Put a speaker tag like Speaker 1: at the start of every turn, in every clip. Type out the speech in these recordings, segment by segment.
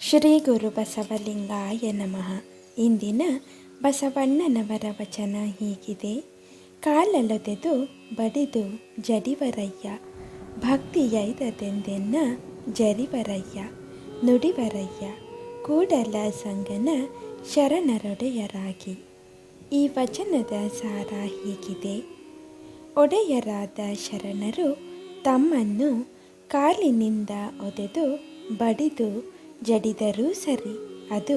Speaker 1: ಶ್ರೀ ಗುರು ಬಸವಲಿಂಗಾಯ ನಮಃ. ಇಂದಿನ ಬಸವಣ್ಣನವರ ವಚನ ಹೀಗಿದೆ. ಕಾಲಲೊದೆದು ಬಡಿದು ಜಡಿವರಯ್ಯ, ಭಕ್ತಿಯೈದದೆಂದೆನ್ನ ಜರಿವರಯ್ಯ, ನುಡಿವರಯ್ಯ ಕೂಡಲ ಸಂಗನ ಶರಣರೊಡೆಯರಾಗಿ. ಈ ವಚನದ ಸಾರ ಹೀಗಿದೆ. ಒಡೆಯರಾದ ಶರಣರು ತಮ್ಮನ್ನು ಕಾಲಿನಿಂದ ಒದೆದು ಬಡಿದು ಜಡಿದರೂ ಸರಿ, ಅದು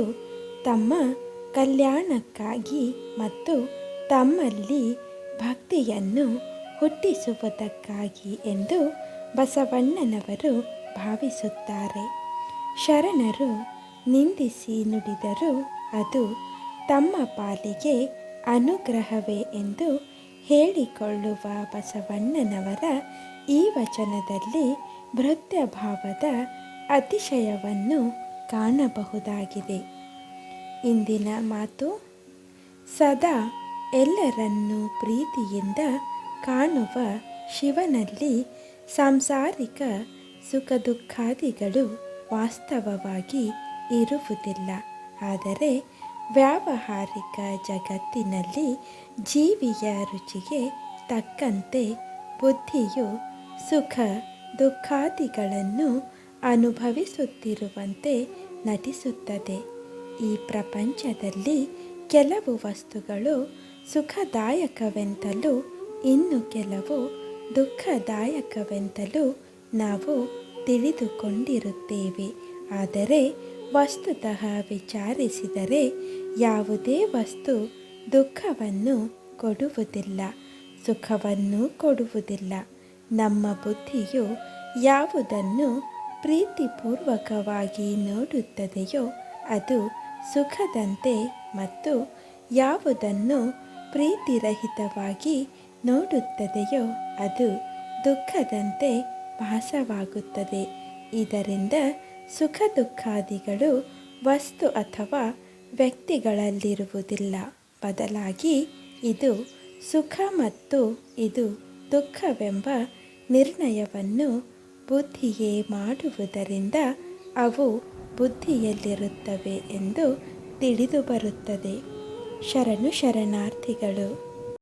Speaker 1: ತಮ್ಮ ಕಲ್ಯಾಣಕ್ಕಾಗಿ ಮತ್ತು ತಮ್ಮಲ್ಲಿ ಭಕ್ತಿಯನ್ನು ಹುಟ್ಟಿಸುವುದಕ್ಕಾಗಿ ಎಂದು ಬಸವಣ್ಣನವರು ಭಾವಿಸುತ್ತಾರೆ. ಶರಣರು ನಿಂದಿಸಿ ನುಡಿದರೂ ಅದು ತಮ್ಮ ಪಾಲಿಗೆ ಅನುಗ್ರಹವೇ ಎಂದು ಹೇಳಿಕೊಳ್ಳುವ ಬಸವಣ್ಣನವರ ಈ ವಚನದಲ್ಲಿ ಭೃತ್ಯಭಾವದ ಅತಿಶಯವನ್ನು ಕಾಣಬಹುದಾಗಿದೆ. ಇಂದಿನ ಮಾತು: ಸದಾ ಎಲ್ಲರನ್ನೂ ಪ್ರೀತಿಯಿಂದ ಕಾಣುವ ಶಿವನಲ್ಲಿ ಸಾಂಸಾರಿಕ ಸುಖ ದುಃಖಾದಿಗಳು ವಾಸ್ತವವಾಗಿ ಇರುವುದಿಲ್ಲ. ಆದರೆ ವ್ಯಾವಹಾರಿಕ ಜಗತ್ತಿನಲ್ಲಿ ಜೀವಿಯ ರುಚಿಗೆ ತಕ್ಕಂತೆ ಬುದ್ಧಿಯು ಸುಖ ದುಃಖಾದಿಗಳನ್ನು ಅನುಭವಿಸುತ್ತಿರುವಂತೆ ನಟಿಸುತ್ತದೆ. ಈ ಪ್ರಪಂಚದಲ್ಲಿ ಕೆಲವು ವಸ್ತುಗಳು ಸುಖದಾಯಕವೆಂತಲೂ ಇನ್ನು ಕೆಲವು ದುಃಖದಾಯಕವೆಂತಲೂ ನಾವು ತಿಳಿದುಕೊಂಡಿರುತ್ತೇವೆ. ಆದರೆ ವಸ್ತುತಃ ವಿಚಾರಿಸಿದರೆ ಯಾವುದೇ ವಸ್ತು ದುಃಖವನ್ನು ಕೊಡುವುದಿಲ್ಲ, ಸುಖವನ್ನು ಕೊಡುವುದಿಲ್ಲ. ನಮ್ಮ ಬುದ್ಧಿಯು ಯಾವುದನ್ನು ಪ್ರೀತಿಪೂರ್ವಕವಾಗಿ ನೋಡುತ್ತದೆಯೋ ಅದು ಸುಖದಂತೆ ಮತ್ತು ಯಾವುದನ್ನು ಪ್ರೀತಿರಹಿತವಾಗಿ ನೋಡುತ್ತದೆಯೋ ಅದು ದುಃಖದಂತೆ ಭಾಸವಾಗುತ್ತದೆ. ಇದರಿಂದ ಸುಖ ದುಃಖಾದಿಗಳು ವಸ್ತು ಅಥವಾ ವ್ಯಕ್ತಿಗಳಲ್ಲಿರುವುದಿಲ್ಲ. ಬದಲಾಗಿ ಇದು ಸುಖ ಮತ್ತು ಇದು ದುಃಖವೆಂಬ ನಿರ್ಣಯವನ್ನು ಬುದ್ಧಿಯೇ ಮಾಡುವುದರಿಂದ ಅವು ಬುದ್ಧಿಯಲ್ಲಿರುತ್ತವೆ ಎಂದು ತಿಳಿದುಬರುತ್ತದೆ. ಶರಣಾರ್ಥಿಗಳು.